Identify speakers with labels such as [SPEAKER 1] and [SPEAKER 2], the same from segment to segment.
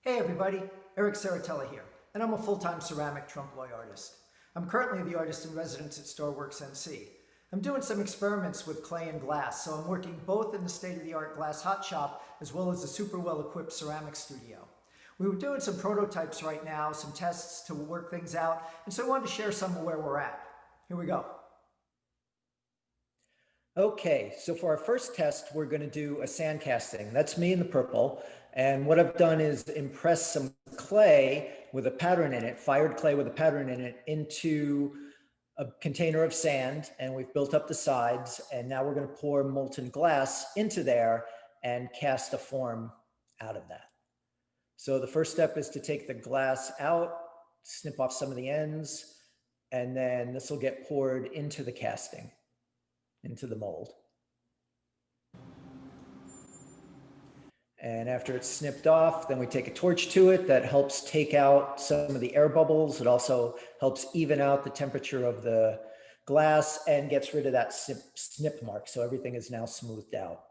[SPEAKER 1] Hey everybody, Eric Serritella here, and I'm a full-time ceramic trompe l'oeil artist. I'm currently the artist in residence at Starworks NC. I'm doing some experiments with clay and glass, so I'm working both in the state-of-the-art glass hot shop as well as a super well-equipped ceramic studio. We were doing some prototypes right now, some tests to work things out, and so I wanted to share some of where we're at. Here we go. Okay, so for our first test, we're going to do a sand casting. That's me in the purple. And what I've done is impress some clay with a pattern in it, fired clay with a pattern in it, into a container of sand. And we've built up the sides. And now we're going to pour molten glass into there and cast a form out of that. So the first step is to take the glass out, snip off some of the ends, and then this will get poured into the casting, into the mold. And after it's snipped off, then we take a torch to it that helps take out some of the air bubbles. It also helps even out the temperature of the glass and gets rid of that snip mark. So everything is now smoothed out.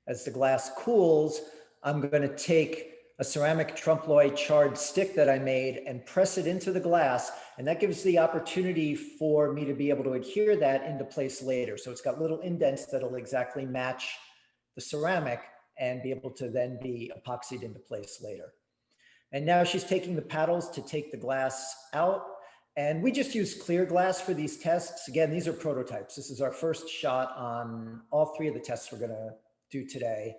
[SPEAKER 1] As the glass cools, I'm going to take a ceramic trompe l'oeil charred stick that I made and press it into the glass. And that gives the opportunity for me to be able to adhere that into place later. So it's got little indents that'll exactly match the ceramic and be able to then be epoxied into place later. And now she's taking the paddles to take the glass out. And we just use clear glass for these tests. Again, these are prototypes. This is our first shot on all three of the tests we're gonna do today.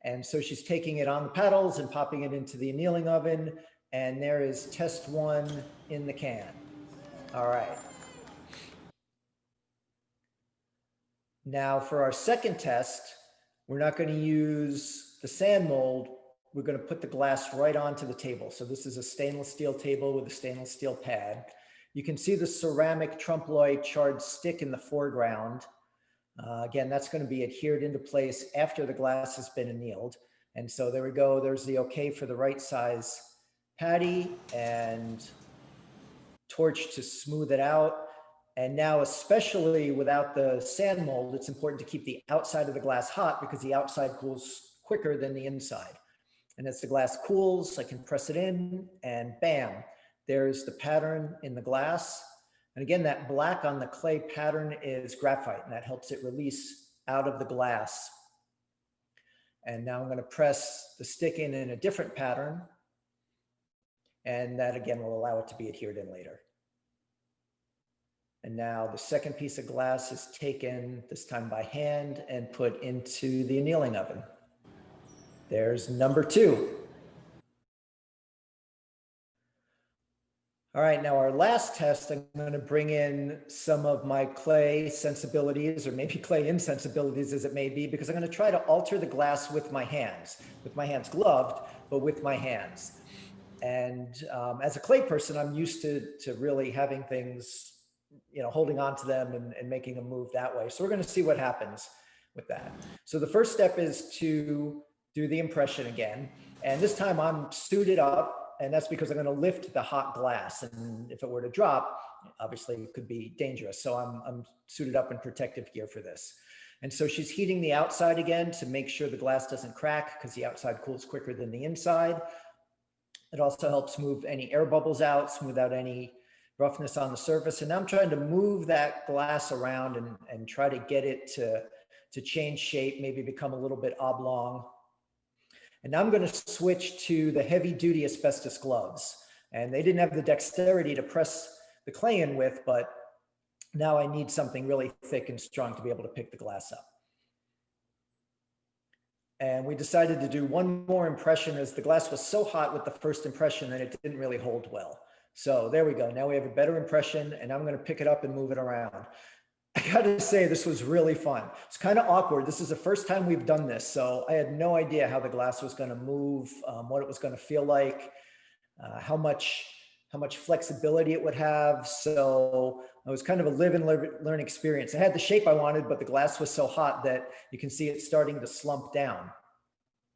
[SPEAKER 1] And so she's taking it on the paddles and popping it into the annealing oven. And there is test one in the can. All right. Now for our second test, we're not going to use the sand mold. We're going to put the glass right onto the table. So this is a stainless steel table with a stainless steel pad. You can see the ceramic trompe l'oeil charred stick in the foreground. Again, that's going to be adhered into place after the glass has been annealed. And so there we go. There's the okay for the right size patty and torch to smooth it out. And now, especially without the sand mold, it's important to keep the outside of the glass hot because the outside cools quicker than the inside. And as the glass cools, I can press it in and bam, there's the pattern in the glass. And again, that black on the clay pattern is graphite, and that helps it release out of the glass. And now I'm going to press the stick in a different pattern. And that again will allow it to be adhered in later. And now the second piece of glass is taken, this time by hand, and put into the annealing oven. There's number two. All right, now our last test, I'm going to bring in some of my clay sensibilities, or maybe clay insensibilities as it may be, because I'm going to try to alter the glass with my hands gloved, but with my hands. And as a clay person, I'm used to really having things, you know, holding on to them and making them move that way. So we're going to see what happens with that. So the first step is to do the impression again. And this time I'm suited up, and that's because I'm going to lift the hot glass. And if it were to drop, obviously it could be dangerous. So I'm suited up in protective gear for this. And so she's heating the outside again to make sure the glass doesn't crack because the outside cools quicker than the inside. It also helps move any air bubbles out, smooth out any roughness on the surface. And now I'm trying to move that glass around and try to get it to change shape, maybe become a little bit oblong. And now I'm going to switch to the heavy duty asbestos gloves. And they didn't have the dexterity to press the clay in with, but now I need something really thick and strong to be able to pick the glass up. And we decided to do one more impression as the glass was so hot with the first impression that it didn't really hold well. So there we go. Now we have a better impression, and I'm going to pick it up and move it around. I got to say, this was really fun. It's kind of awkward. This is the first time we've done this, so I had no idea how the glass was going to move, what it was going to feel like, how much flexibility it would have. So it was kind of a live and learn experience. It had the shape I wanted, but the glass was so hot that you can see it starting to slump down.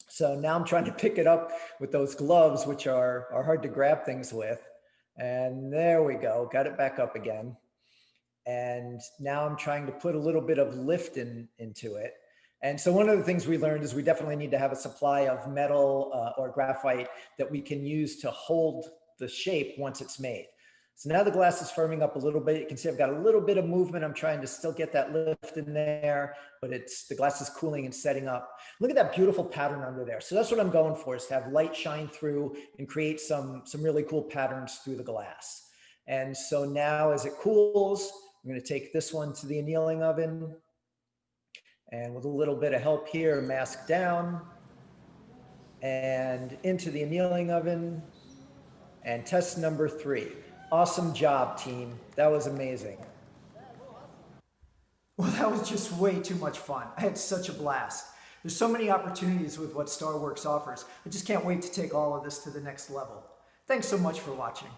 [SPEAKER 1] So now I'm trying to pick it up with those gloves, which are hard to grab things with. And there we go, got it back up again. And now I'm trying to put a little bit of lift into it. And so one of the things we learned is we definitely need to have a supply of metal or graphite that we can use to hold the shape once it's made. So now the glass is firming up a little bit. You can see I've got a little bit of movement. I'm trying to still get that lift in there, but the glass is cooling and setting up. Look at that beautiful pattern under there. So that's what I'm going for, is to have light shine through and create some really cool patterns through the glass. And so now as it cools, I'm going to take this one to the annealing oven. And with a little bit of help here, mask down and into the annealing oven. And test number 3. Awesome job, team. That was amazing. Well, that was just way too much fun. I had such a blast. There's so many opportunities with what Starworks offers. I just can't wait to take all of this to the next level. Thanks so much for watching.